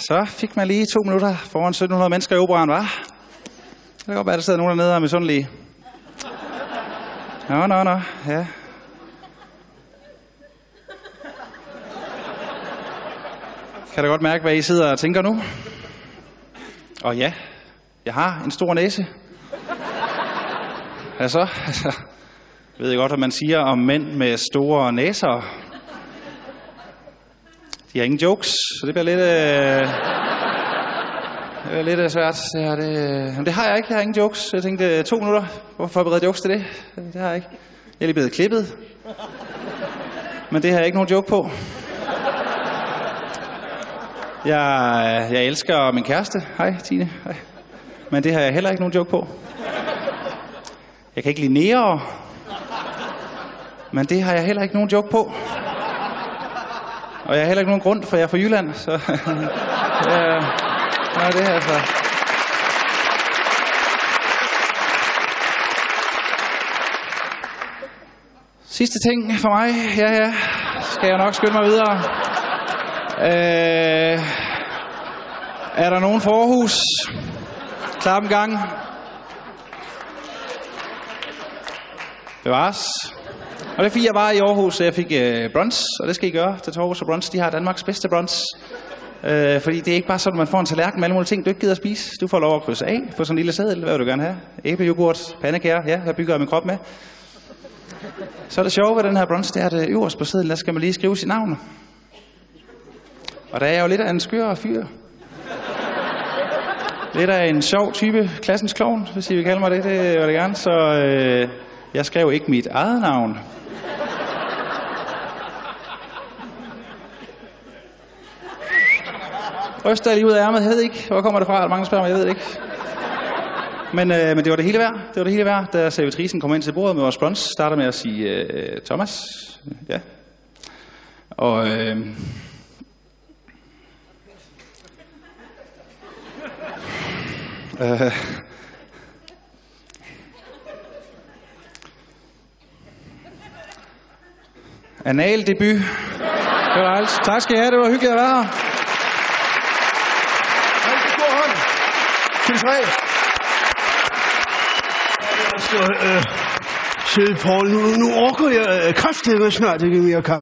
Så fik man lige 2 minutter foran 1700 mennesker i operaen, hva'? Det kan godt være, der sidder nogen dernede og er misundelige. Nå, ja. Kan da godt mærke, hvad I sidder og tænker nu? Og ja, jeg har en stor næse. Altså, ved jeg godt, hvad man siger om mænd med store næser. De har ingen jokes, så det bliver lidt svært. Men det har jeg ikke. Jeg har ingen jokes. Jeg tænkte 2 minutter. Hvorfor forberede jokes til det? Det har jeg ikke. Jeg er lige blevet klippet. Men det har jeg ikke nogen joke på. Jeg elsker min kæreste. Hej, Tine. Hej. Men det har jeg heller ikke nogen joke på. Jeg kan ikke lide nære. Men det har jeg heller ikke nogen joke på. Og jeg har heller ikke nogen grund, for jeg er fra Jylland, så... Nej, det her altså... Sidste ting for mig. Ja. Skal jeg nok skynde mig videre. Er der nogen forhus? Klap en gang. Bevares. Og det er fordi, jeg var i Aarhus, så jeg fik brunch, og det skal I gøre til Aarhus og brunch. De har Danmarks bedste brunch. Fordi det er ikke bare sådan, at man får en tallerken med alle mulige ting, du ikke gider at spise. Du får lov at krydse af på sådan en lille seddel. Hvad vil du gerne have? Æblejoghurt, pandekager. Ja, hvad bygger jeg min krop med? Så er det sjove ved den her brunch, det er, at øverst på sedlen, der skal man lige skrive sit navn. Og der er jo lidt af en skør fyr. Lidt af en sjov type, klassens klovn, hvis I vil kalde mig det. Det var det gerne, så jeg skrev ikke mit eget navn. Ryster lige ud af ærmet, jeg ved ikke, hvor kommer det fra, mange spørger mig, jeg ved det ikke. Men det var det hele værd, det var det hele værd, da servitricen kom ind til bordet med vores brunch, starter med at sige, Thomas, ja. Og analdebut. Det var alt. Tak skal I have, det var hyggeligt at være her. God hånd. Til 3. Jeg skal sidde, Paul. Nu orker jeg kraftedeme snart ikke mere kamp.